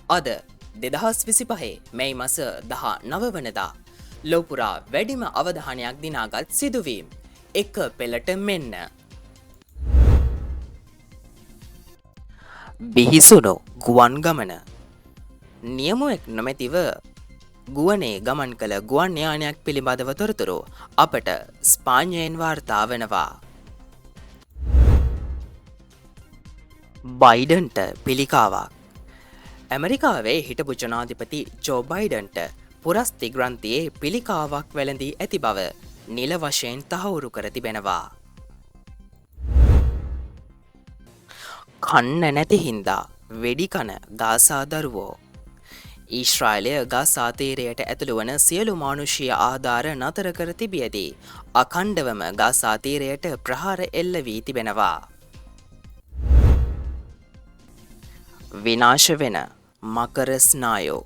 අද 2025 මැයි මස 19 වනදා ලෝපුරා වැඩිම අවධානයක් දිනාගත් සිදුවීම් එක පෙළට මෙන්න. බිහිසුණු ගුවන් ගමන නියමුවෙක් නොමැතිව ගුවනේ ගමන් කළ ගුවන් යානයක් පිළිබඳව තොරතුරු අපට ස්පාඤ්ඤයෙන් වාර්තා වෙනවා. බයිඩන්ට පිළිකාවක්. ඇමරිකාවේ හිටපු ජනාධිපති ජෝ බයිඩන්ට පුරස්ති ග්‍රන්ථියේ පිළිකාවක් වැළඳී ඇති බව නිල වශයෙන් තහවුරු කර තිබෙනවා. කන්න නැති හින්දා වෙඩිකන ගාසා දරුවෝ. ඊශ්‍රායලය ගාසා තීරයට ඇතුළු වන සියලු මානුෂීය ආධාර නතර කර තිබියදී අඛණ්ඩවම ගාසා තීරයට ප්‍රහාර එල්ල වී තිබෙනවා. විනාශ වෙන මකර ස්නායෝ.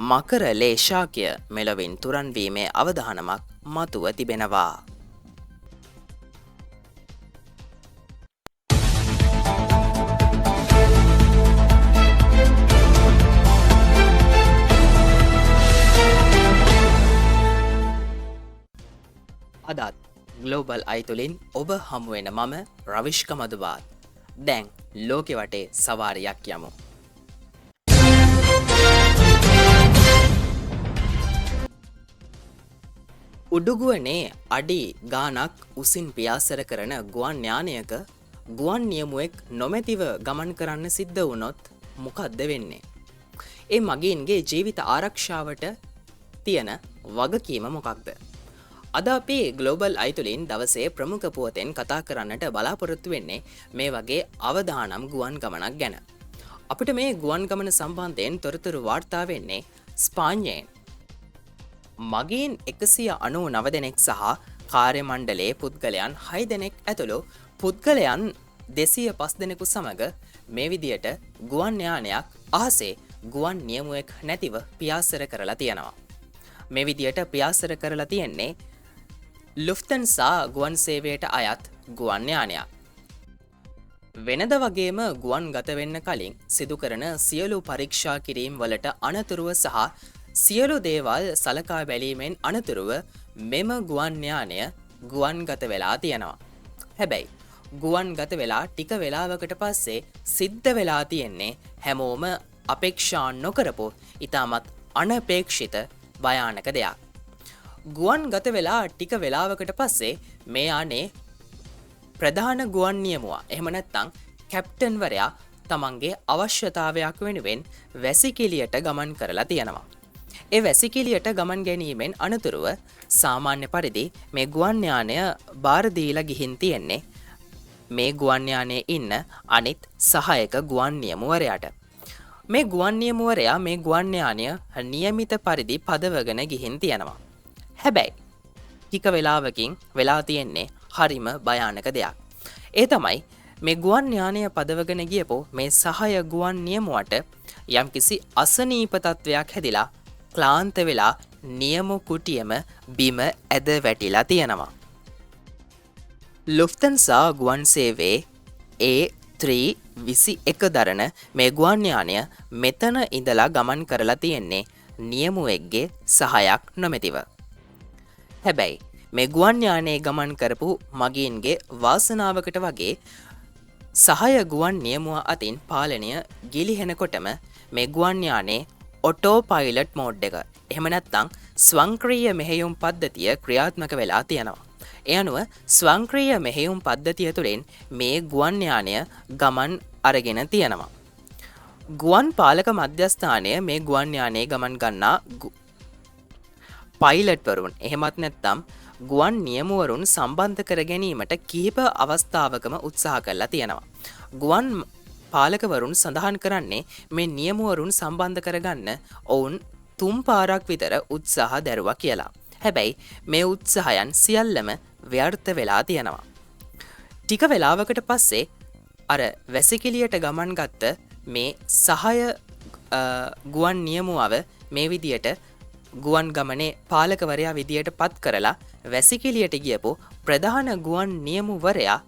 මකර ලේශාකය මෙලොවින් තුරන්වීමේ අවධානමක් මතුව තිබෙනවා. අදත් ග්ලෝබල් අයිතුලින් ඔබ හමුවෙන මම රවිශ්ක මදුබාත්. දැන් ලෝකෙ වටේ සවාරියක් යමු. උඩුගුවනේ අඩි ගානක් උසින් පියාසර කරන ගුවන් යානයක ගුවන් නියමුවෙක් නොමැතිව ගමන් කරන්න සිද්ධ වුණොත් මොකද්ද වෙන්නේ? ඒ මගීන්ගේ ජීවිත ආරක්ෂාවට තියෙන වගකීම මොකක්ද? අද අපි ග්ලෝබල් අයිතුලින් දවසේ ප්‍රමුඛ පුවතෙන් කතා කරන්නට බලාපොරොත්තු වෙන්නේ මේ වගේ අවදානම් ගුවන් ගමනක් ගැන. අපිට මේ ගුවන් ගමන සම්බන්ධයෙන් තොරතුරු වාර්තා වෙන්නේ ස්පාඤ්ඤයෙන්. මගීන් 199 දෙනෙක් සහ කාර්ය මණ්ඩලයේ පුද්ගලයන් 6 දෙනෙක් ඇතුළු පුද්ගලයන් 205 දෙනෙකු සමග මේ විදියට ගුවන් යානයක් අහසේ ගුවන් නියමුවෙක් නැතිව පියාසර කරලා තියෙනවා. මේ විදියට පියාසර කරලා තියෙන්නේ ලුෆ්තන්සා ගුවන් සේවයට අයත් ගුවන් යානයක්. වෙනද වගේම ගුවන් ගත වෙන්න කලින් සිදු කරන සියලු පරීක්ෂා කිරීම් වලට අනතුරුව සහ සියලු දේවල් සලකා බැලීමෙන් අනතුරුව මෙම ගුවන් යානය ගුවන් ගත වෙලා තියෙනවා. හැබැයි ගුවන් ගත වෙලා ටික වෙලාවකට පස්සේ සිද්ධ වෙලා තියෙන්නේ හැමෝම අපේක්ෂා නොකරපු ඉතාමත් අනපේක්ෂිත භයානක දෙයක්. ගුවන් ගත වෙලා ටික වෙලාවකට පස්සේ මේ යානේ ප්‍රධාන ගුවන් නියමුවා එහෙම නැත්නම් කැප්ටන්වරයා තමන්ගේ අවශ්‍යතාවයක් වෙනුවෙන් වැසිකිළියට ගමන් කරලා තියෙනවා. ඒ වැසිකිළියට ගමන් ගැනීමෙන් අනතුරුව සාමාන්‍ය පරිදි මේ ගුවන් යානය බාර දීලා ගිහින් තියෙන්නේ මේ ගුවන් යානයේ ඉන්න අනිත් සහායක ගුවන් නියමුවරයාට. මේ ගුවන් නියමුවරයා මේ ගුවන් යානය නියමිත පරිදි පදවගෙන ගිහින් තියෙනවා. හැබැයි ටික වෙලාවකින් වෙලා තියෙන්නේ හරිම භයානක දෙයක්. ඒ තමයි මේ ගුවන් යානය පදවගෙන ගියපු මේ සහාය ගුවන් නියමුවට යම්කිසි අසනීප තත්වයක් හැදිලා ක්ලාන්ත වෙලා නියමු කුටියම බිම ඇද වැටිලා තියෙනවා. ලුෆ්තන්සා ගුවන් සේවයේ A321 දරන මේ ගුවන් යානය මෙතන ඉඳලා ගමන් කරලා තියෙන්නේ නියමුවෙක්ගේ සහායක් නොමැතිව. හැබැයි මේ ගුවන් යානයේ ගමන් කරපු මගීන්ගේ වාසනාවකට වගේ සහාය ගුවන් නියමුව අතින් පාලනය ගිලිහෙනකොටම මේ ගුවන් යානයේ ඔටෝ පයිලට් මෝඩ් එක එහෙම නැත්නම් ස්වංක්‍රීය මෙහෙයුම් පද්ධතිය ක්‍රියාත්මක වෙලා තියෙනවා. ඒ අනුව ස්වංක්‍රීය මෙහෙයුම් පද්ධතිය තුළින් මේ ගුවන් යානය ගමන් අරගෙන තියෙනවා. ගුවන් පාලක මධ්‍යස්ථානය මේ ගුවන් යානයේ ගමන් ගන්නා පයිලට්වරුන් එහෙමත් නැත්නම් ගුවන් නියමුවරුන් සම්බන්ධ කර ගැනීමට කිහිප අවස්ථාවකම උත්සාහ කරලා තියෙනවා. ගුවන් පාලකවරුන් සඳහන් කරන්නේ මේ නියමුවරුන් සම්බන්ධ කරගන්න ඔවුන් 3 පාරක් විතර උත්සාහ දැරුවා කියලා. හැබැයි මේ උත්සාහයන් සියල්ලම ව්‍යර්ථ වෙලා තියෙනවා. ටික වෙලාවකට පස්සේ අර වැසිකිළියට ගමන් ගත්ත මේ සහාය ගුවන් නියමුවව මේ විදියට ගුවන් ගමනේ පාලකවරයා විදියට පත් කරලා වැසිකිළියට ගියපු ප්‍රධාන ගුවන් නියමුවරයා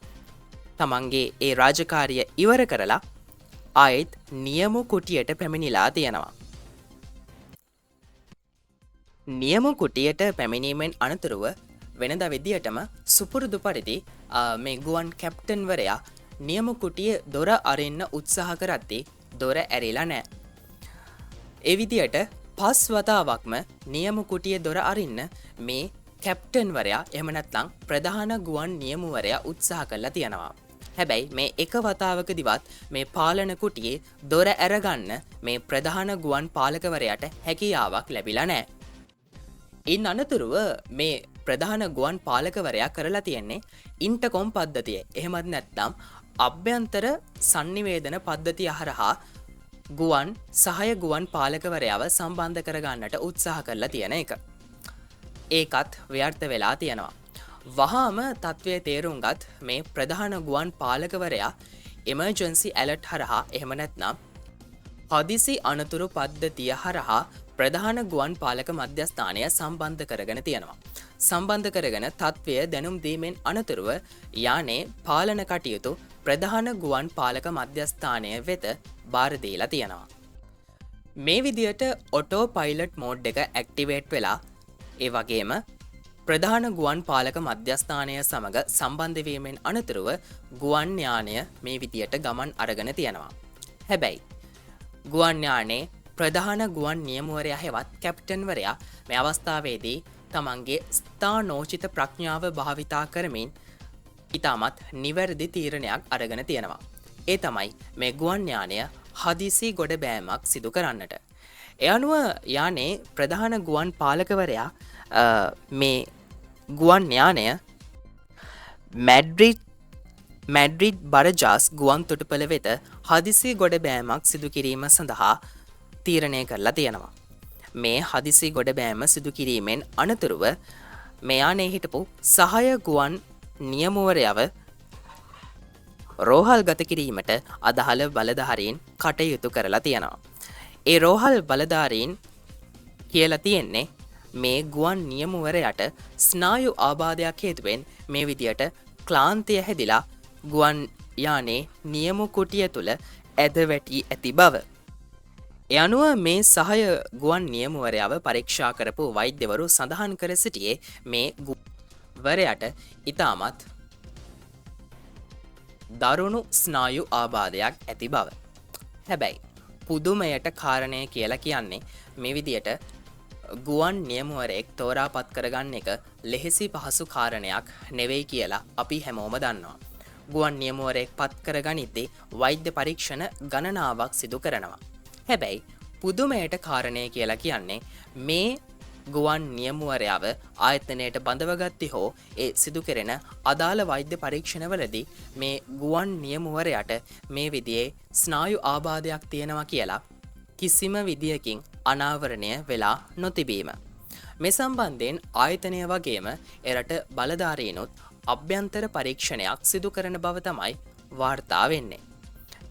තමන්ගේ ඒ රාජකාරිය ඉවර කරලා ආයෙත් නියමු කුටියට පැමිණිලා තියෙනවා. නියමු කුටියට පැමිණීමෙන් අනතුරුව වෙනද විදිහටම සුපුරුදු පරිදි මේ ගුවන් කැප්ටන්වරයා නියමු කුටිය දොර අරින්න උත්සාහ කරද්දී දොර ඇරිලා නෑ. ඒ විදියට 5 වතාවක්ම නියමු කුටිය දොර අරින්න මේ කැප්ටන්වරයා එහෙම නැත්නම් ප්‍රධාන ගුවන් නියමුවරයා උත්සාහ කළා තියෙනවා. හැබැයි මේ එක වතාවකදීවත් මේ පාලන කුටියේ දොර ඇරගන්න මේ ප්‍රධාන ගුවන් පාලකවරයාට හැකියාවක් ලැබිලා නෑ. ඉන් අනතුරුව මේ ප්‍රධාන ගුවන් පාලකවරයා කරලා තියෙන්නේ ඉන්ටකොම් පද්ධතිය. එහෙමත් නැත්නම් අභ්‍යන්තර sannivedana පද්ධතිය හරහා ගුවන් සහය ගුවන් පාලකවරයාව සම්බන්ධ කරගන්නට උත්සාහ කරලා තියෙන එක. ඒකත් ව්‍යර්ථ වෙලා තියෙනවා. වහාම තත්ත්වය තේරුම්ගත් මේ ප්‍රධාන ගුවන් පාලකවරයා එමර්ජන්සි ඇලර්ට් හරහා එහෙම නැත්නම් හදිසි අනතුරු පද්ධතිය හරහා ප්‍රධාන ගුවන් පාලක මධ්‍යස්ථානය සම්බන්ධ කරගෙන තියෙනවා. සම්බන්ධ කරගෙන තත්ත්වය දැනුම් දීමෙන් අනතුරුව යානේ පාලන කටයුතු ප්‍රධාන ගුවන් පාලක මධ්‍යස්ථානය වෙත බාර දීලා තියෙනවා. මේ විදියට ඔටෝ පයිලට් මෝඩ් එක ඇක්ටිවේට් වෙලා ඒ වගේම ප්‍රධාන ගුවන් පාලක මධ්‍යස්ථානය සමග සම්බන්ධ වීමෙන් අනතුරුව ගුවන් යානය මේ විදියට ගමන් අරගෙන තියෙනවා. හැබැයි ගුවන් යානයේ ප්‍රධාන ගුවන් නියමුවරයා හෙවත් කැප්ටන්වරයා මේ අවස්ථාවේදී තමන්ගේ ස්ථානෝචිත ප්‍රඥාව භාවිතා කරමින් ඉතාමත් නිවැරදි තීරණයක් අරගෙන තියෙනවා. ඒ තමයි මේ ගුවන් යානය හදිසි ගොඩ බෑමක් සිදු කරන්නට. ඒ අනුව යානේ ප්‍රධාන ගුවන් පාලකවරයා මේ ගුවන් යානය මැඩ්රිඩ් බරජාස් ගුවන් තොටුපළ වෙත හදිසි ගොඩ බෑමක් සිදු කිරීම සඳහා තීරණය කරලා තියෙනවා. මේ හදිසි ගොඩ බෑම සිදු කිරීමෙන් අනතුරුව මෙයානේ හිටපු සහය ගුවන් නියමුවරයව රෝහල් ගත කිරීමට අදහල බලධාරීන් කටයුතු කරලා තියෙනවා. ඒ රෝහල් බලධාරීන් කියලා තියෙන්නේ මේ ගුවන් නියමුවරයට ස්නායු ආබාධයක් හේතුවෙන් මේ විදියට ක්ලාන්තිය හැදිලා ගුවන් යානේ නියමු කුටිය තුළ ඇද වැටී ඇති බව. ඒ අනුව මේ සහය ගුවන් නියමුවරයාව පරීක්ෂා කරපු වෛද්‍යවරු සඳහන් කර සිටියේ මේ වරයට ඉතාමත් දරුණු ස්නායු ආබාධයක් ඇති බව. හැබැයි පුදුමයට කාරණය කියලා කියන්නේ මේ විදියට ගුවන් නියමුවරයෙක් තෝරාපත් කරගන්න එක ලෙහෙසි පහසු කාරණයක් නෙවෙයි කියලා අපි හැමෝම දන්නවා. ගුවන් නියමුවරයෙක් පත් කරගනිද්දී වෛද්‍ය පරීක්ෂණ ගණනාවක් සිදු කරනවා. හැබැයි පුදුමයට කාරණය කියලා කියන්නේ මේ ගුවන් නියමුවරයාව ආයතනයට බඳවගත්ති හෝ ඒ සිදු කෙරෙන අදාළ වෛද්‍ය පරීක්ෂණවලදී මේ ගුවන් නියමුවරයට මේ විදියේ ස්නායු ආබාධයක් තියෙනවා කියලා කිසිම විදියකින් අනාවරණය වෙලා නොතිබීම. මේ සම්බන්ධයෙන් ආයතනය වගේම එරට බලධාරීනුත් අභ්‍යන්තර පරීක්ෂණයක් සිදු කරන බව තමයි වාර්තා වෙන්නේ.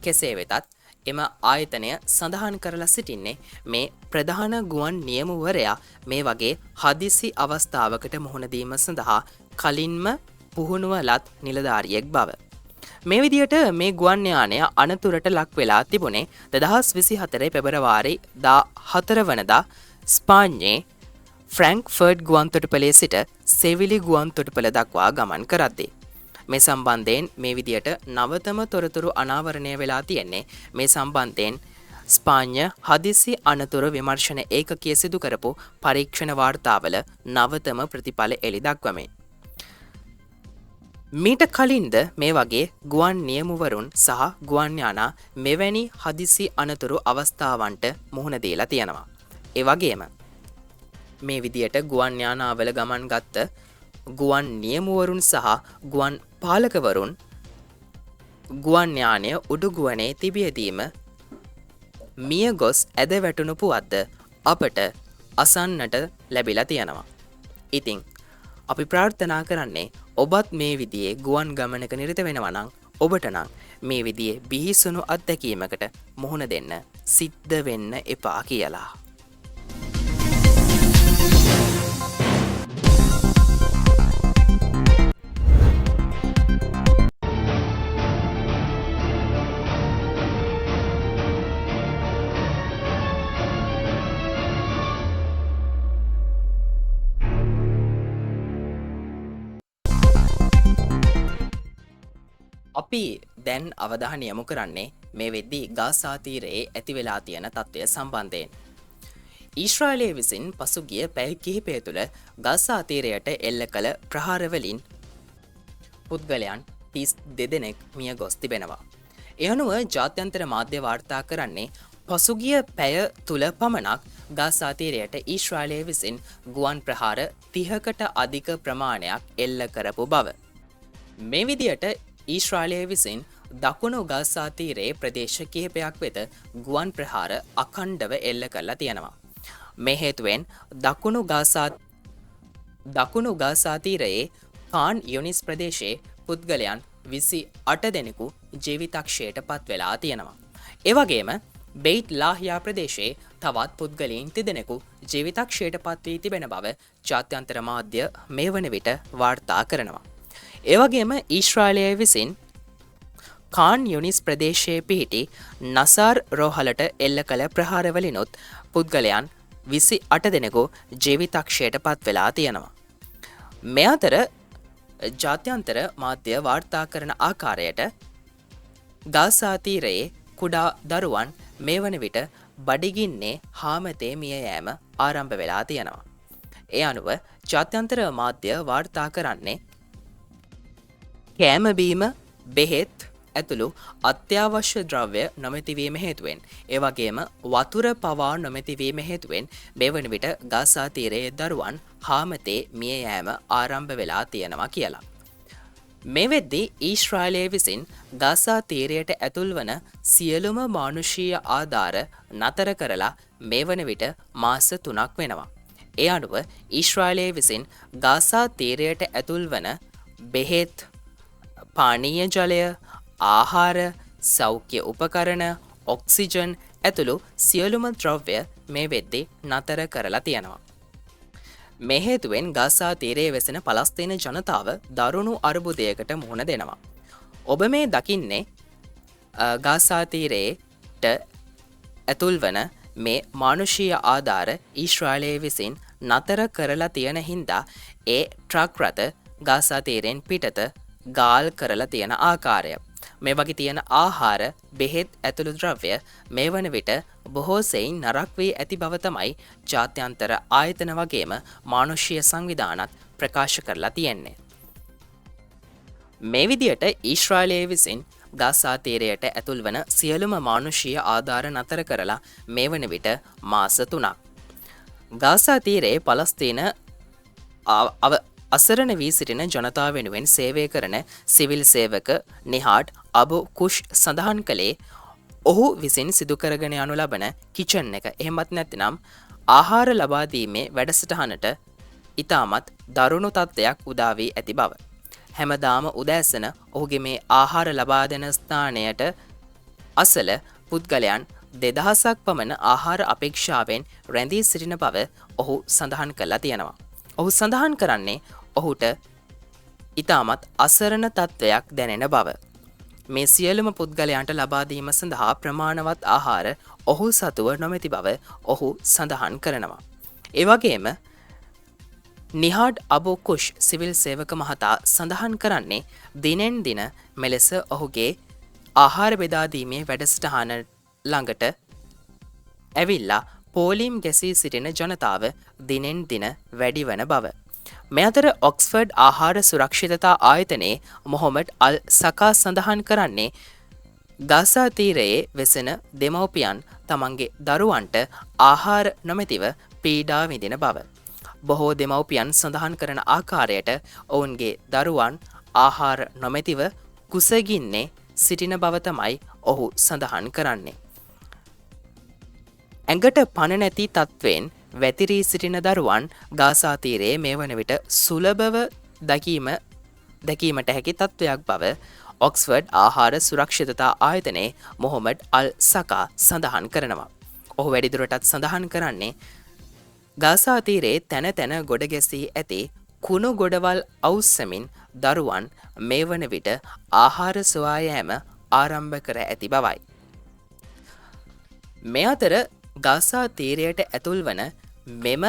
කෙසේ වෙතත් එම ආයතනය සඳහන් කරලා සිටින්නේ මේ ප්‍රධාන ගුවන් නියමුවරයා මේ වගේ හදිසි අවස්ථාවකට මුහුණ දීම සඳහා කලින්ම පුහුණුව ලත් නිලධාරියෙක් බව. මේ විදියට මේ ගුවන් යානය අනතුරට ලක් වෙලා තිබුණේ 2024 පෙබරවාරි 14 වනදා ස්පාඤ්ඤේ ෆ්‍රැන්ක්ෆර්ට් ගුවන් තොටුපළේ සිට සෙවිලි ගුවන් තොටුපළ දක්වා ගමන් කරද්දී මේ සම්බන්ධයෙන් මේ විදියට නවතම තොරතුරු අනාවරණය වෙලා තියෙන්නේ මේ සම්බන්ධයෙන් ස්පාඤ්ඤ හදිසි අනතුරු විමර්ශන ඒකකයේ සිදු කරපු පරීක්ෂණ වාර්තාවල නවතම ප්‍රතිඵල එළි දක්වමින්. මීට කලින්ද මේ වගේ ගුවන් නියමුවරුන් සහ ගුවන් යානා මෙවැනි හදිසි අනතුරු අවස්ථාවන්ට මුහුණ දීලා තියෙනවා. ඒ වගේම මේ විදියට ගුවන් යානාවල ගමන් ගත්ත ගුවන් නියමුවරුන් සහ ගුවන් පාලකවරුන් ගුවන් යානය උඩුගුවනේ තිබියදීම මිය ගොස් ඇද වැටුණු පුවත්ද අපට අසන්නට ලැබිලා තියෙනවා. ඉතින් අපි ප්‍රාර්ථනා කරන්නේ ඔබත් මේ විදියේ ගුවන් ගමනක නිරත වෙනවා නම් ඔබට නම් මේ විදියේ බිහිසුණු අත්දැකීමකට මුහුණ දෙන්න සිද්ධ වෙන්න එපා කියලා. අපි දැන් අවධානය යොමු කරන්නේ මේ වෙද්දී ගාසා තීරයේ ඇති වෙලා තියෙන තත්ත්වය සම්බන්ධයෙන්. ඊශ්‍රායලය විසින් පසුගිය පැය කිහිපය තුළ ගාසා තීරයට එල්ල කළ ප්‍රහාරවලින් පුද්ගලයන් 32 දෙනෙක් මිය ගොස් තිබෙනවා. ඒ අනුව ජාත්‍යන්තර මාධ්‍ය වාර්තා කරන්නේ පසුගිය පැය තුළ පමණක් ගාසා තීරයට ඊශ්‍රායලය විසින් ගුවන් ප්‍රහාර 30කට අධික ප්‍රමාණයක් එල්ල කරපු බව. මේ විදියට ඊශ්‍රායලය විසින් දකුණු ගාසා තීරයේ ප්‍රදේශ කිහිපයක් වෙත ගුවන් ප්‍රහාර අඛණ්ඩව එල්ල කරලා තියෙනවා. මේ හේතුවෙන් දකුණු ගාසා තීරයේ කාන් යුනිස් ප්‍රදේශයේ පුද්ගලයන් 28 දෙනෙකු ජීවිතක්ෂයට පත් වෙලා තියෙනවා. ඒ වගේම බෙයිට් ලාහියා ප්‍රදේශයේ තවත් පුද්ගලයන් 30 දෙනෙකු ජීවිතක්ෂයට පත් වී තිබෙන බව ජාත්‍යන්තර මාධ්‍ය මේ වන විට වාර්තා කරනවා. ඒ වගේම ඊශ්‍රායලය විසින් කාන් යුනිස් ප්‍රදේශයේ පිහිටි නසාර් රෝහලට එල්ල කළ ප්‍රහාරවලිනුත් පුද්ගලයන් 28 දෙනෙකු ජීවිතක්ෂයට පත් වෙලා තියෙනවා. මේ අතර ජාත්‍යන්තර මාධ්‍ය වාර්තා කරන ආකාරයට ගාසා තීරයේ කුඩා දරුවන් මේ වන විට බඩගින්නේ හාමතේ මිය යෑම ආරම්භ වෙලා තියෙනවා. ඒ අනුව ජාත්‍යන්තර මාධ්‍ය වාර්තා කරන්නේ කෑම බීම බෙහෙත් ඇතුළු අත්‍යවශ්‍ය ද්‍රව්‍ය නොමැතිවීම හේතුවෙන් ඒ වගේම වතුර පවා නොමැතිවීම හේතුවෙන් මේ වන විට ගාසා තීරයේ දරුවන් හාමතේ මිය යෑම ආරම්භ වෙලා තියෙනවා කියලා. මේ වෙද්දී ඊශ්‍රායලය විසින් ගාසා තීරයට ඇතුල් වන සියලුම මානුෂීය ආධාර නතර කරලා මේ වන විට මාස 3ක් වෙනවා. ඒ අනුව ඊශ්‍රායලය විසින් ගාසා තීරයට ඇතුල් වන බෙහෙත්, පානීය ජලය, ආහාර, සෞඛ්‍ය උපකරණ, ඔක්සිජන් ඇතුළු සියලුම ද්‍රව්‍ය මේ වෙද්දී නතර කරලා තියෙනවා. මේ හේතුවෙන් ගාසා තීරයේ වෙසෙන පලස්තීන ජනතාව දරුණු අර්බුදයකට මුහුණ දෙනවා. ඔබ මේ දකින්නේ ගාසා තීරයට ඇතුල් වන මේ මානුෂීය ආධාර ඊශ්‍රායලය විසින් නතර කරලා තියෙන හින්දා ඒ ට්‍රක් රථ ගාසා තීරයෙන් පිටත ගාල් කරලා තියෙන ආකාරය. මේ වගේ තියෙන ආහාර, බෙහෙත් ඇතුළු ද්‍රව්‍ය මේ වන විට බොහෝ සෙයින් නරක් වී ඇති බව තමයි ජාත්‍යන්තර ආයතන වගේම මානුෂීය සංවිධානත් ප්‍රකාශ කරලා තියෙන්නේ. මේ විදියට ඊශ්‍රායලය විසින් ගාසා තීරයට ඇතුල් වන සියලුම මානුෂීය ආධාර නතර කරලා මේ වන විට මාස 3ක්. ගාසා තීරයේ පලස්තීන අසරණ වී සිටින ජනතාව වෙනුවෙන් සේවය කරන සිවිල් සේවක නිහාඩ් අබු කුෂ් සඳහන් කළේ ඔහු විසින් සිදු කරගෙන යනු ලබන කිචන් එක එහෙමත් නැතිනම් ආහාර ලබා දීමේ වැඩසටහනට ඉතාමත් දරුණු තත්ත්වයක් උදා වී ඇති බව. හැමදාම උදෑසන ඔහුගේ මේ ආහාර ලබා දෙන ස්ථානයට අසල පුද්ගලයන් 2000ක් පමණ ආහාර අපේක්ෂාවෙන් රැඳී සිටින බව ඔහු සඳහන් කළා තියෙනවා. ඔහු සඳහන් කරන්නේ ඔහුට ඉතාමත් අසරණ තත්ත්වයක් දැනෙන බව. මේ සියලුම පුද්ගලයන්ට ලබා දීම සඳහා ප්‍රමාණවත් ආහාර ඔහු සතුව නොමැති බව ඔහු සඳහන් කරනවා. ඒ වගේම නිහාඩ් අබු කුෂ් සිවිල් සේවක මහතා සඳහන් කරන්නේ දිනෙන් දින මෙලෙස ඔහුගේ ආහාර බෙදා දීමේ වැඩසටහන ළඟට ඇවිල්ලා පෝලිම් ගැසී සිටින ජනතාව දිනෙන් දින වැඩි වන බව. මේ අතර ඔක්ස්ෆර්ඩ් ආහාර සුරක්ෂිතතා ආයතනයේ මොහොමඩ් අල් සකා සඳහන් කරන්නේ ගාසා තීරයේ වෙසෙන දෙමව්පියන් තමන්ගේ දරුවන්ට ආහාර නොමැතිව පීඩා විඳින බව. බොහෝ දෙමව්පියන් සඳහන් කරන ආකාරයට ඔවුන්ගේ දරුවන් ආහාර නොමැතිව කුසගින්නේ සිටින බව තමයි ඔහු සඳහන් කරන්නේ. ඇඟට පණ නැති තත්ත්වයෙන් වැතිරී සිටින දරුවන් ගාසා තීරයේ මේ වන විට සුලභව දැකීමට හැකි තත්ත්වයක් බව ඔක්ස්ෆර්ඩ් ආහාර සුරක්ෂිතතා ආයතනයේ මොහොමඩ් අල් සකා සඳහන් කරනවා. ඔහු වැඩිදුරටත් සඳහන් කරන්නේ ගාසා තීරයේ තැන තැන ගොඩ ගැසී ඇති කුණු ගොඩවල් අවුස්සමින් දරුවන් මේ වන විට ආහාර සොයා යෑම ආරම්භ කර ඇති බවයි. මේ අතර ගාසා තීරයට ඇතුල් වන මෙම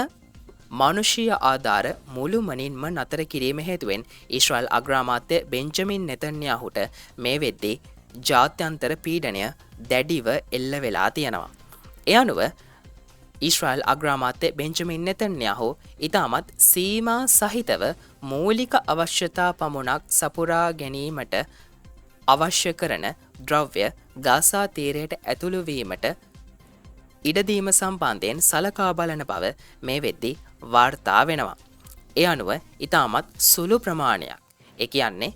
මානුෂීය ආධාර මුළුමනින්ම නතර කිරීම හේතුවෙන් ඊශ්‍රායල් අග්‍රාමාත්‍ය බෙන්ජමින් නෙතන්යාහුට මේ වෙද්දී ජාත්‍යන්තර පීඩනය දැඩිව එල්ල වෙලා තියෙනවා. ඒ අනුව ඊශ්‍රායල් අග්‍රාමාත්‍ය බෙන්ජමින් නෙතන්යාහු ඉතාමත් සීමා සහිතව මූලික අවශ්‍යතා පමණක් සපුරා ගැනීමට අවශ්‍ය කරන ද්‍රව්‍ය ගාසා තීරයට ඇතුළු වීමට ඉඩදීම සම්බන්ධයෙන් සලකා බලන බව මේ වෙද්දී වාර්තා වෙනවා. ඒ අනුව ඉතාමත් සුළු ප්‍රමාණයක්, ඒ කියන්නේ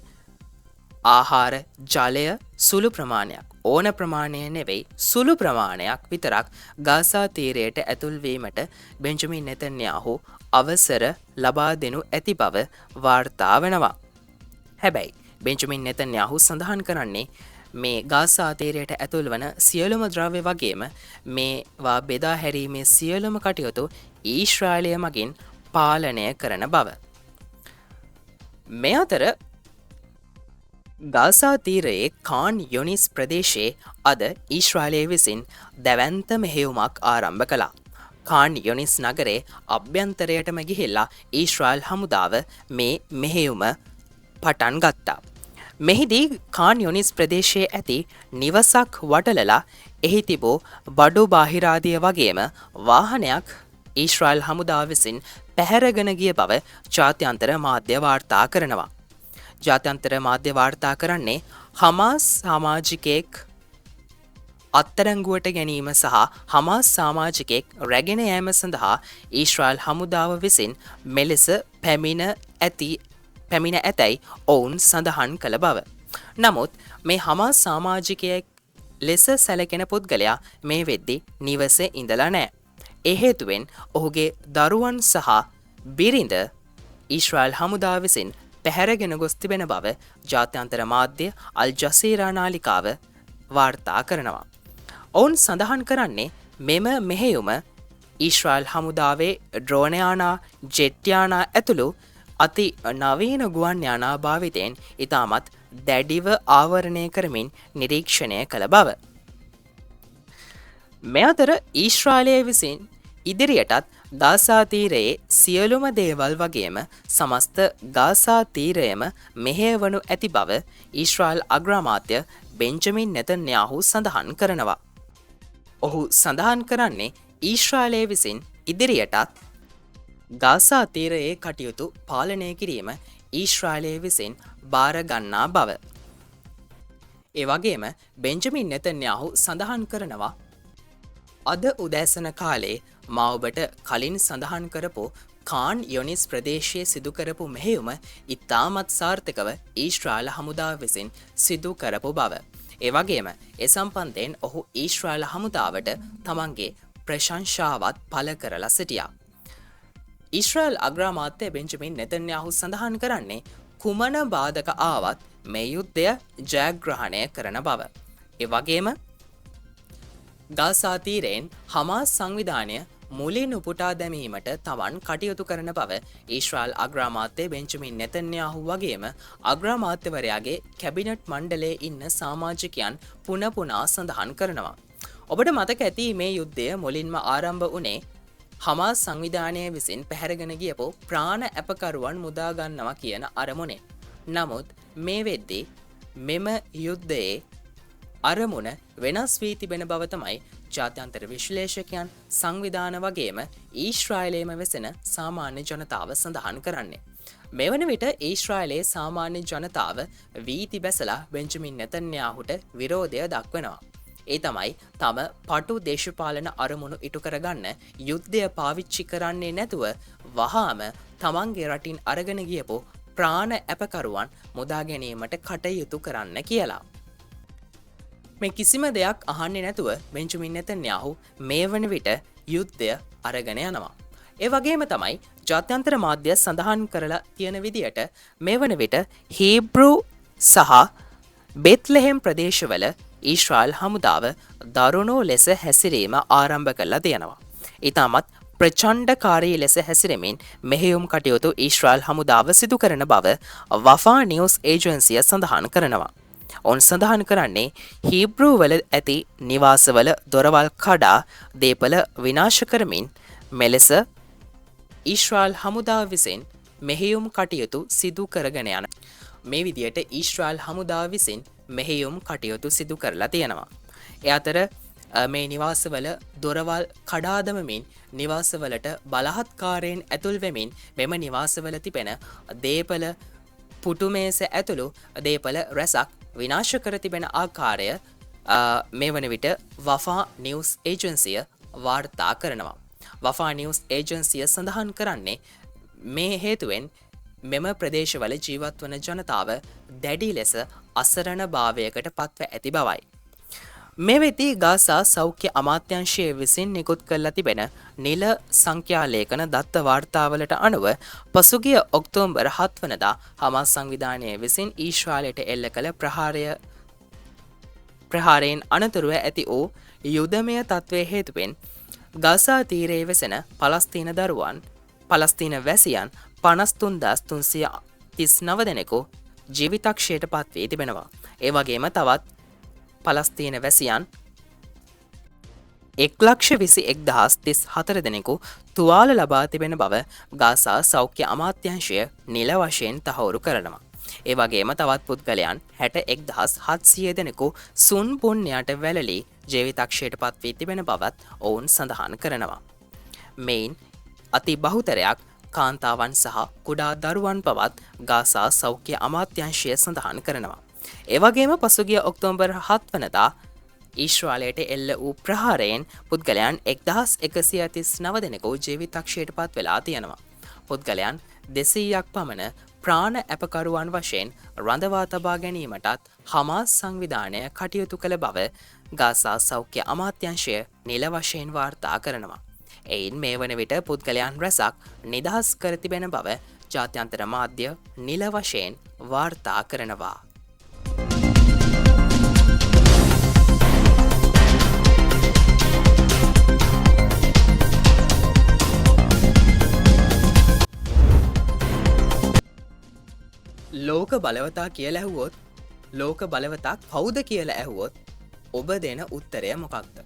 ආහාර ජලය සුළු ප්‍රමාණයක්, ඕන ප්‍රමාණය නෙවෙයි සුළු ප්‍රමාණයක් විතරක් ගාසා තීරයට ඇතුල්වීමට බෙන්ජමින් නෙතන්යාහු අවසර ලබා දෙනු ඇති බව වාර්තා වෙනවා. හැබැයි බෙන්ජමින් නෙතන්යාහු සඳහන් කරන්නේ මේ ගාසා තීරයට ඇතුල් වන සියලුම ද්‍රව්‍ය වගේම මේවා බෙදා හැරීමේ සියලුම කටයුතු ඊශ්‍රායලය මගින් පාලනය කරන බව. මේ අතර ගාසා තීරයේ කාන් යොනිස් ප්‍රදේශයේ අද ඊශ්‍රායලය විසින් දැවැන්ත මෙහෙයුමක් ආරම්භ කළා. කාන් යොනිස් නගරේ අභ්‍යන්තරයටම ගිහිල්ලා ඊශ්‍රායල් හමුදාව මේ මෙහෙයුම පටන් ගත්තා. මෙහිදී කාන් යොනිස් ප්‍රදේශයේ ඇති නිවසක් වටලලා එහි තිබූ බඩු බාහිරාදිය වගේම වාහනයක් ඊශ්‍රායල් හමුදාව විසින් පැහැරගෙන ගිය බව ජාත්‍යන්තර මාධ්‍ය වාර්තා කරනවා. ජාත්‍යන්තර මාධ්‍ය වාර්තා කරන්නේ හමාස් සමාජිකයෙක් අත්තරංගුවට ගැනීම සහ හමාස් සමාජිකයෙක් රැගෙන යෑම සඳහා ඊශ්‍රායල් හමුදාව විසින් මෙලෙස පැමිණ ඇතැයි ඔවුන් සඳහන් කළ බව. නමුත් මේ හමාස් සමාජිකයෙක් ලෙස සැලකෙන පුද්ගලයා මේ වෙද්දී නිවසේ ඉඳලා නැහැ. ඒ හේතුවෙන් ඔහුගේ දරුවන් සහ බිරිඳ ඊශ්‍රායල් හමුදාව විසින් පැහැරගෙන ගොස් තිබෙන බව ජාත්‍යන්තර මාධ්‍ය අල් ජසීරා නාලිකාව වාර්තා කරනවා. ඔවුන් සඳහන් කරන්නේ මෙම මෙහෙයුම ඊශ්‍රායල් හමුදාවේ ඩ්‍රෝන යානා, ජෙට් යානා ඇතුළු අති නවීන ගුවන් යානා භාවිතයෙන් ඉතාමත් දැඩිව ආවරණය කරමින් නිරීක්ෂණය කළ බව. මේ අතර ඊශ්‍රායලය විසින් ඉදිරියටත් ගාසා තීරයේ සියලුම දේවල් වගේම සමස්ත ගාසා තීරයම මෙහෙයවනු ඇති බව ඊශ්‍රායල් අග්‍රාමාත්‍ය බෙන්ජමින් නෙතන්යාහු සඳහන් කරනවා. ඔහු සඳහන් කරන්නේ ඊශ්‍රායලය විසින් ඉදිරියටත් ගාසා තීරයේ කටයුතු පාලනය කිරීම ඊශ්‍රායලය විසින් බාර ගන්නා බව. ඒ වගේම බෙන්ජමින් නෙතන්යාහු සඳහන් කරනවා අද උදෑසන කාලේ මා ඔබට කලින් සඳහන් කරපු කාන් යොනිස් ප්‍රදේශයේ සිදු කරපු මෙහෙයුම ඉතාමත් සාර්ථකව ඊශ්‍රායල හමුදාව විසින් සිදු කරපු බව. ඒ වගේම ඒ සම්බන්ධයෙන් ඔහු ඊශ්‍රායල හමුදාවට තමන්ගේ ප්‍රශංසාවත් පළ කරලා සිටියා. ඊශ්‍රායල් අග්‍රාමාත්‍ය බෙන්ජමින් නෙතන්යාහු සඳහන් කරන්නේ කුමන බාධක ආවත් මේ යුද්ධය ජයග්‍රහණය කරන බව. ඒ වගේම ගාසා තීරයෙන් හමාස් සංවිධානය මුලින් උපුටා දැමීමට තවන් කටයුතු කරන බව ඊශ්‍රායල් අග්‍රාමාත්‍ය බෙන්ජමින් නෙතන්යාහු වගේම අග්‍රාමාත්‍යවරයාගේ කැබිනට් මණ්ඩලයේ ඉන්න සමාජිකයන් පුනපුනා සඳහන් කරනවා. ඔබට මතක ඇති මේ යුද්ධය මුලින්ම ආරම්භ වුණේ හමාස් සංවිධානය විසින් පැහැරගෙන ගියපු ප්‍රාණ ඇපකරුවන් මුදාගන්නවා කියන අරමුණේ. නමුත් මේ වෙද්දී මෙම යුද්ධයේ අරමුණ වෙනස් වී තිබෙන බව තමයි ජාත්‍යන්තර විශ්ලේෂකයන්, සංවිධාන වගේම ඊශ්‍රායලයේම වෙසෙන සාමාන්‍ය ජනතාව සඳහන් කරන්නේ. මෙවන විට ඊශ්‍රායලයේ සාමාන්‍ය ජනතාව වීති බැසලා බෙන්ජමින් නෙතන්යාහුට විරෝධය දක්වනවා. ඒ තමයි තම පටු දේශපාලන අරමුණු ඉටු කරගන්න යුද්ධය පාවිච්චි කරන්නේ නැතුව වහාම තමන්ගේ රටින් අරගෙන ගියපු ප්‍රාණ ඇපකරුවන් මුදා ගැනීමට කටයුතු කරන්න කියලා. මේ කිසිම දෙයක් අහන්නේ නැතුව බෙන්ජමින් නෙතන්යාහු මේ වන විට යුද්ධය අරගෙන යනවා. ඒ වගේම තමයි ජාත්‍යන්තර මාධ්‍ය සඳහන් කරලා තියෙන විදියට මේ වන විට හීබ්‍රු සහ බෙත්ලෙහෙම් ප්‍රදේශවල ඊශ්‍රායල් හමුදාව දරුණු ලෙස හැසිරීම ආරම්භ කරලා තියෙනවා. ඉතාමත් ප්‍රචණ්ඩකාරී ලෙස හැසිරෙමින් මෙහෙයුම් කටයුතු ඊශ්‍රායල් හමුදාව සිදු කරන බව වෆා නිවුස් ඒජන්සිය සඳහන් කරනවා. ඔවුන් සඳහන් කරන්නේ හීබ්‍රු වල ඇති නිවාසවල දොරවල් කඩා දේපල විනාශ කරමින් මෙලෙස ඊශ්‍රායල් හමුදාව විසින් මෙහෙයුම් කටයුතු සිදු කරගෙන යන. මේ විදියට ඊශ්‍රායල් හමුදාව විසින් මෙහෙයුම් කටයුතු සිදු කරලා තියෙනවා. ඒ අතර මේ නිවාසවල දොරවල් කඩාදමමින් නිවාසවලට බලහත්කාරයෙන් ඇතුල් වෙමින් මෙම නිවාසවල තිබෙන දේපල පුටුමේස ඇතුළු දේපල රැසක් විනාශ කර තිබෙන ආකාරය මේ වන විට වෆා නිවුස් ඒජන්සිය වාර්තා කරනවා. වෆා නිවුස් ඒජන්සිය සඳහන් කරන්නේ මේ හේතුවෙන් මෙම ප්‍රදේශවල ජීවත් වන ජනතාව දැඩි ලෙස අසරණ භාවයකට පත්ව ඇති බවයි. මේ වෙති ගාසා සෞඛ්‍ය අමාත්‍යංශය විසින් නිකුත් කරලා තිබෙන නිල සංඛ්‍යාලේඛන දත්ත වාර්තාවලට අනුව පසුගිය ඔක්තෝබර් 7 වනදා හමාස් සංවිධානය විසින් ඊශ්‍රායලයට එල්ල කළ ප්‍රහාරයෙන් අනතුරුව ඇති වූ යුදමය තත්ත්වය හේතුවෙන් ගාසා තීරයේ වෙසෙන පලස්තීන වැසියන් 53,339 දෙනෙකු ජීවිතක්ෂයට පත්වී තිබෙනවා. ඒ වගේම තවත් පලස්තීන වැසියන් 1,21,034 දෙනෙකු තුවාල ලබා තිබෙන බව ගාසා සෞඛ්‍ය අමාත්‍යංශය නිල වශයෙන් තහවුරු කරනවා. ඒ වගේම තවත් පුද්ගලයන් 61,700 දෙනෙකු සුන් පුණ්‍යයට වැළලී ජීවිතක්ෂයට පත්වී තිබෙන බවත් ඔවුන් සඳහන් කරනවා. මෙයින් අති බහුතරයක් කාන්තාවන් සහ කුඩා දරුවන් බවත් ගාසා සෞඛ්‍ය අමාත්‍යංශය සඳහන් කරනවා. එවගේම පසුගිය ඔක්තෝබර් 7 වනදා ඊශ්‍රායලයට එල්ල වූ ප්‍රහාරයෙන් පුද්ගලයන් 1,139 දෙනෙකු ජීවිතක්ෂයට පත් වෙලා තියෙනවා. පුද්ගලයන් 200ක් පමණ ප්‍රාණ ඇපකරුවන් වශයෙන් රඳවා තබා ගැනීමටත් හමාස් සංවිධානය කටයුතු කළ බව ගාසා සෞඛ්‍ය අමාත්‍යංශය නිල වශයෙන් වාර්තා කරනවා. එයින් මේ වන විට පුද්ගලයන් රැසක් නිදහස් කර තිබෙන බව ජාත්‍යන්තර මාධ්‍ය නිල වශයෙන් වාර්තා කරනවා. ලෝක බලවතා කියලා ඇහුවොත් ලෝක බලවතා කවුද කියලා ඇහුවොත් ඔබ දෙන උත්තරය මොකක්ද?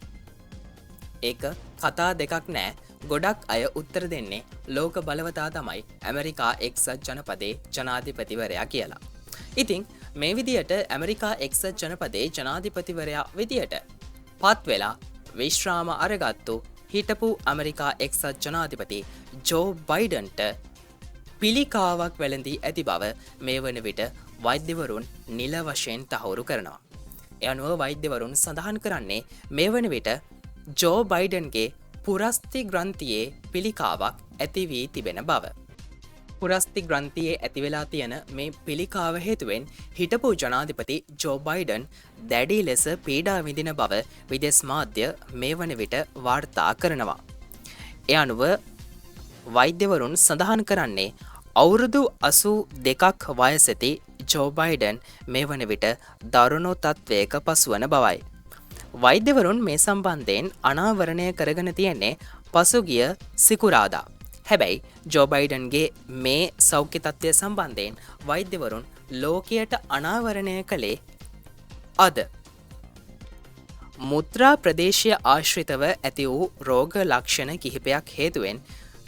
ඒක කතා දෙකක් නෑ, ගොඩක් අය උත්තර දෙන්නේ ලෝක බලවතා තමයි ඇමරිකා එක්සත් ජනපදයේ ජනාධිපතිවරයා කියලා. ඉතින් මේ විදියට ඇමරිකා එක්සත් ජනපදයේ ජනාධිපතිවරයා විදියට පත් වෙලා විශ්‍රාම අරගත්තු හිටපු ඇමරිකා එක්සත් ජනාධිපති ජෝ බයිඩන්ට පිළිකාවක් වැළඳී ඇති බව මේ වන විට වෛද්‍යවරුන් නිල වශයෙන් තහවුරු කරනවා. ඒ අනුව වෛද්‍යවරුන් සඳහන් කරන්නේ මේ වන විට ජෝ බයිඩන්ගේ පුරස්ති ග්‍රන්ථියේ පිළිකාවක් ඇති වී තිබෙන බව. පුරස්ති ග්‍රන්ථියේ ඇතිවෙලා තියෙන මේ පිළිකාව හේතුවෙන් හිටපු ජනාධිපති ජෝ බයිඩන් දැඩි ලෙස පීඩා විඳින බව විදෙස් මාධ්‍ය මේ වන විට වාර්තා කරනවා. ඒ අනුව වෛද්‍යවරුන් සඳහන් කරන්නේ අවුරුදු 82ක් වයසැති ජෝ බයිඩන් මේ වන විට දරුණු තත්ත්වයක පසුවන බවයි. වෛද්‍යවරුන් මේ සම්බන්ධයෙන් අනාවරණය කරගෙන තියෙන්නේ පසුගිය සිකුරාදා. හැබැයි ජෝ බයිඩන්ගේ මේ සෞඛ්‍ය තත්ත්වය සම්බන්ධයෙන් වෛද්‍යවරුන් ලෝකයට අනාවරණය කළේ අද. මුත්‍රා ප්‍රදේශය ආශ්‍රිතව ඇති වූ රෝග ලක්ෂණ කිහිපයක් හේතුවෙන්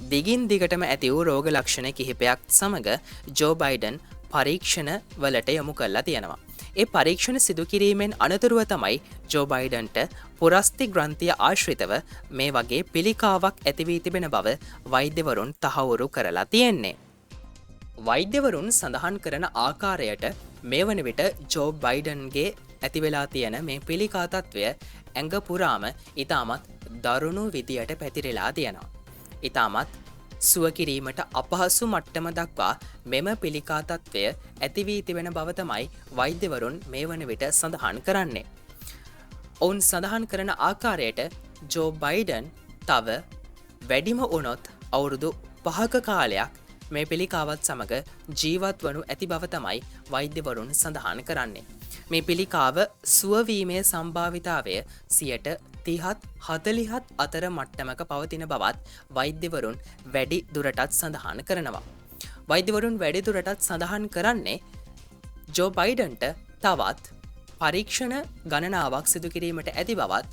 දිගින් දිගටම ඇති වූ රෝග ලක්ෂණ කිහිපයක් සමග ජෝ බයිඩන් පරීක්ෂණ වලට යොමු කරලා තියෙනවා. ඒ පරීක්ෂණ සිදු කිරීමෙන් අනතුරුව තමයි ජෝ බයිඩන්ට පුරස්ති ග්‍රන්ථිය ආශ්‍රිතව මේ වගේ පිළිකාවක් ඇති වී තිබෙන බව වෛද්‍යවරුන් තහවුරු කරලා තියෙන්නේ. වෛද්‍යවරුන් සඳහන් කරන ආකාරයට මේ වන විට ජෝ බයිඩන්ගේ ඇති වෙලා තියෙන මේ පිළිකා තත්ත්වය ඇඟ පුරාම ඉතාමත් දරුණු විදියට පැතිරලා තියෙනවා. ඉතාමත් සුව කිරීමට අපහසු මට්ටම දක්වා මෙම පිළිකා තත්ත්වය ඇති වී තිබෙන බව තමයි වෛද්‍යවරුන් මේ වන විට සඳහන් කරන්නේ. ඔවුන් සඳහන් කරන ආකාරයට ජෝ බයිඩන් තව වැඩිම වුණොත් අවුරුදු 5ක කාලයක් මේ පිළිකාවත් සමග ජීවත් වනු ඇති බව තමයි වෛද්‍යවරුන් සඳහන් කරන්නේ. මේ පිළිකාව සුවවීමේ සම්භාවිතාවය 30-40 අතර මට්ටමක පවතින බවත් වෛද්‍යවරුන් වැඩි දුරටත් සඳහන් කරනවා. වෛද්‍යවරුන් වැඩි දුරටත් සඳහන් කරන්නේ ජෝ බයිඩන්ට තවත් පරීක්ෂණ ගණනාවක් සිදු කිරීමට ඇති බවත්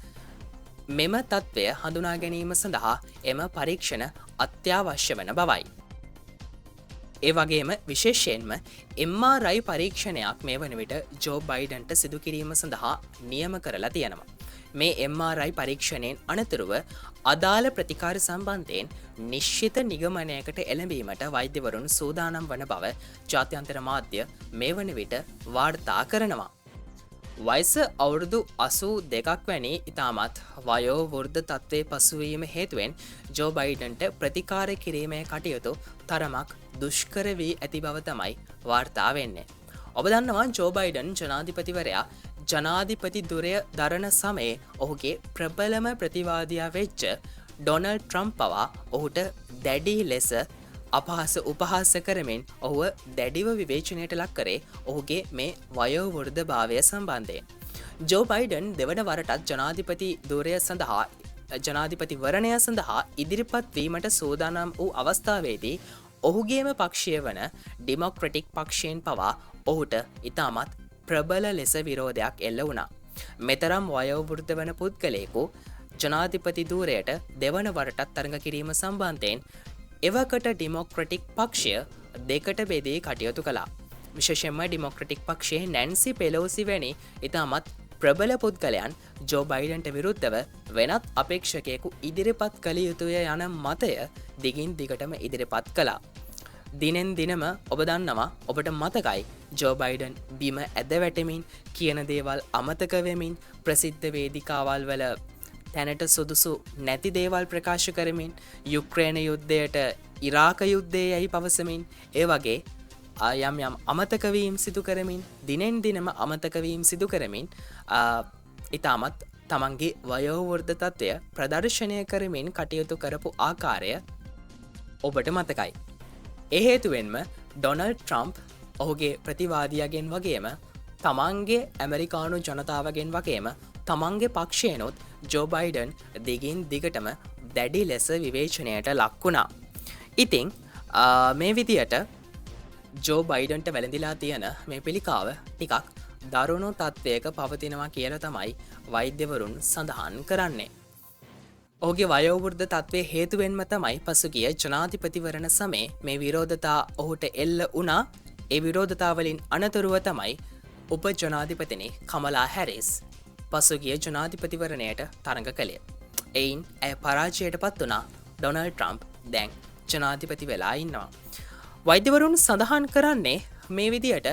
මෙම තත්ත්වය හඳුනා ගැනීම සඳහා එම පරීක්ෂණ අත්‍යවශ්‍ය වන බවයි. ඒ වගේම විශේෂයෙන්ම MRI පරීක්ෂණයක් මේ වන විට ජෝ බයිඩන්ට සිදු කිරීම සඳහා නියම කරලා තියෙනවා. මේ MRI පරීක්ෂණයෙන් අනතුරුව අදාළ ප්‍රතිකාර සම්බන්ධයෙන් නිශ්චිත නිගමනයකට එළඹීමට වෛද්‍යවරුන් සූදානම් වන බව ජාත්‍යන්තර මාධ්‍ය මේ වන විට වාර්තා කරනවා. වයස අවුරුදු 82ක් වැනි ඉතාමත් වයෝ වෘද්ධ තත්ත්වයේ පසුවීම හේතුවෙන් ජෝ බයිඩන්ට ප්‍රතිකාර කිරීමේ කටයුතු තරමක් දුෂ්කර වී ඇති බව තමයි වාර්තා වෙන්නේ. ඔබ දන්නවා ජෝ බයිඩන් ජනාධිපතිවරයා ජනාධිපති දුරය දරන සමයේ ඔහුගේ ප්‍රබලම ප්‍රතිවාදියා වෙච්ච ඩොනල්ඩ් ට්‍රම්ප් පවා ඔහුට දැඩි ලෙස අපහාස උපහාස කරමින් ඔහුව දැඩිව විවේචනයට ලක් කරේ ඔහුගේ මේ වයෝවෘද්ධ භාවය සම්බන්ධයෙන්. ජෝ බයිඩන් දෙවන වරටත් ජනාධිපති ධුරය සඳහා ජනාධිපතිවරණය සඳහා ඉදිරිපත් වීමට සූදානම් වූ අවස්ථාවේදී ඔහුගේම පක්ෂය වන ඩෙමොක්‍රටික් පක්ෂයෙන් පවා ඔහුට ඉතාමත් ප්‍රබල ලෙස විරෝධයක් එල්ල වුණා. මෙතරම් වයෝවෘද්ධ වන පුද්ගලයෙකු ජනාධිපති ධූරයට දෙවන වරටත් තරඟ කිරීම සම්බන්ධයෙන් එවකට ඩෙමොක්‍රටික් පක්ෂය දෙකට බෙදී කටයුතු කළා. විශේෂයෙන්ම ඩෙමොක්‍රටික් පක්ෂයේ නැන්සි පෙලෝසි වැනි ඉතාමත් ප්‍රබල පුද්ගලයන් ජෝ බයිඩන්ට විරුද්ධව වෙනත් අපේක්ෂකයෙකු ඉදිරිපත් කළ යුතුය යන මතය දිගින් දිගටම ඉදිරිපත් කළා. දිනෙන් දිනම ඔබ දන්නවා ඔබට මතකයි ජෝ බයිඩන් බිම ඇද වැටමින් කියන දේවල් අමතක වෙමින් ප්‍රසිද්ධ වේදිකාවල් වල තැනට සුදුසු නැති දේවල් ප්‍රකාශ කරමින් යුක්‍රේන යුද්ධයට ඉරාක යුද්ධයේ යයි පවසමින් ඒ වගේ යම් යම් අමතකවීම් සිදු කරමින් දිනෙන් දිනම අමතකවීම් සිදු කරමින් ඉතාමත් තමන්ගේ වයෝවෘද්ධ තත්ත්වය ප්‍රදර්ශනය කරමින් කටයුතු කරපු ආකාරය ඔබට මතකයි. ඒ හේතුවෙන්ම ඩොනල්ඩ් ට්‍රම්ප් ඔහුගේ ප්‍රතිවාදියාගෙන් වගේම තමන්ගේ ඇමරිකානු ජනතාවගෙන් වගේම තමන්ගේ පක්ෂයනොත් ජෝ බයිඩන් දිගින් දිගටම දැඩි ලෙස විවේචනයට ලක්වුණා. ඉතිං මේ විදියට ජෝ බයිඩන්ට වැළඳිලා තියෙන මේ පිළිකාව ටිකක් දරුණු තත්ත්වයක පවතිනවා කියල තමයි වෛද්‍යවරුන් සඳහන් කරන්නේ. ඔහුගේ වයෝවෘද්ධ තත්ත්වය හේතුවෙන්ම තමයි පසුගිය ජනාධිපතිවරණ සමේ මේ විරෝධතා ඔහුට එල්ල වුණා. ඒ විරෝධතාවලින් අනතුරුව තමයි උප ජනාධිපතිනි කමලා හැරිස් පසුගිය ජනාධිපතිවරණයට තරඟ කළේ. එයින් ඇය පරාජයට පත් වුණා. ඩොනල්ඩ් ට්‍රම්ප් දැන් ජනාධිපති වෙලා ඉන්නවා. වෛද්‍යවරුන් සඳහන් කරන්නේ මේ විදියට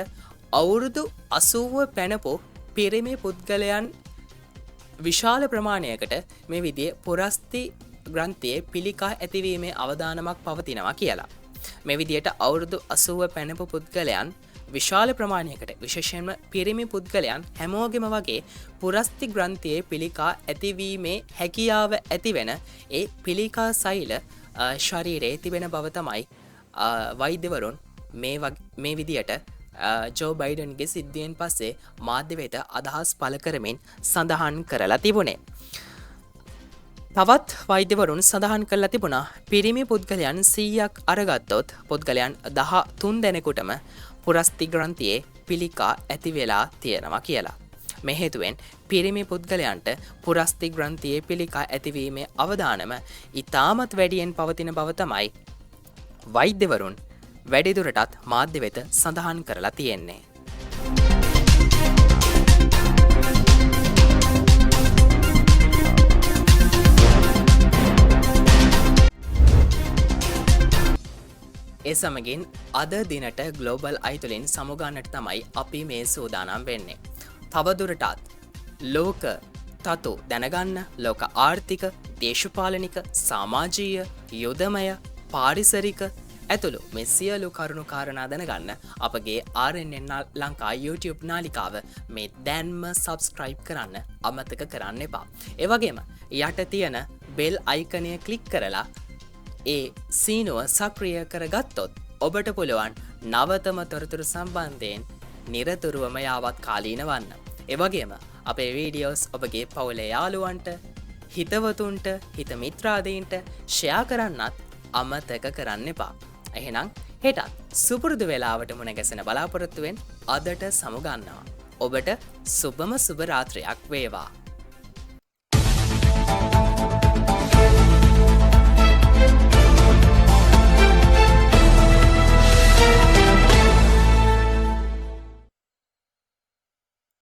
අවුරුදු 80 පැනපු පිරිමි පුද්ගලයන් විශාල ප්‍රමාණයකට මේ විදිය පුරස්ති ග්‍රන්ථයේ පිළිකා ඇතිවීමේ අවදානමක් පවතිනවා කියලා. මේ විදියට අවුරුදු 80 පැනපු පුද්ගලයන් විශාල ප්‍රමාණයකට විශේෂයෙන්ම පිරිමි පුද්ගලයන් හැමෝගෙම වගේ පුරස්ති ග්‍රන්ථයේ පිළිකා ඇතිවීමේ හැකියාව ඇතිවෙන ඒ පිළිකා සෛල ශරීරයේ තිබෙන බව තමයි වෛද්‍යවරුන් මේ විදියට ජෝ බයිඩන්ගේ සිද්ධියෙන් පස්සේ මාධ්‍ය වෙත අදහස් පළ කරමින් සඳහන් කරලා තිබුණේ. තවත් වෛද්‍යවරුන් සඳහන් කරලා තිබුණා පිරිමි පුද්ගලයන් 100ක් අරගත්තොත් පුද්ගලයන් 13 දෙනෙකුටම පුරස්ති ග්‍රන්ථියේ පිළිකා ඇති වෙලා තියෙනවා කියලා. මේ හේතුවෙන් පිරිමි පුද්ගලයන්ට පුරස්ති ග්‍රන්ථියේ පිළිකා ඇතිවීමේ අවදානම ඉතාමත් වැඩියෙන් පවතින බව තමයි වෛද්‍යවරුන් වැඩිදුරටත් මාධ්‍ය වෙත සඳහන් කරලා තියෙන්නේ. ඒ සමගින් අද දිනට ග්ලෝබල් අයිතුලින් සමුගන්නට තමයි අපි මේ සූදානම් වෙන්නේ. තවදුරටත් ලෝක තතු දැනගන්න ලෝක ආර්ථික, දේශපාලනික, සමාජීය, යුදමය, පාරිසරික ඇතුළු මේ සියලු කරුණු කාරණා දැනගන්න අපගේ RNN ලංකා YouTube නාලිකාව මේ දැන්ම සබස්ක්‍රයිබ් කරන්න අමතක කරන්න එපා. ඒ වගේම යට තියෙන බෙල් අයිකනය ක්ලික් කරලා ඒ සීනුව සක්‍රිය කරගත්තොත් ඔබට පුළුවන් නවතම තොරතුරු සම්බන්ධයෙන් නිරතුරුවම යාවත් කාලීන වන්න. ඒ වගේම අපේ වීඩියෝස් ඔබගේ පවුලේ යාළුවන්ට, හිතවතුන්ට, හිත මිත්‍රාදීන්ට ෂෙයා කරන්නත් අමතක කරන්න එපා. එහෙනම් හෙටත් සුපුරුදු වෙලාවට මුණ ගැසෙන බලාපොරොත්තුවෙන් අදට සමුගන්නවා. ඔබට සුබම සුබ රාත්‍රියක් වේවා.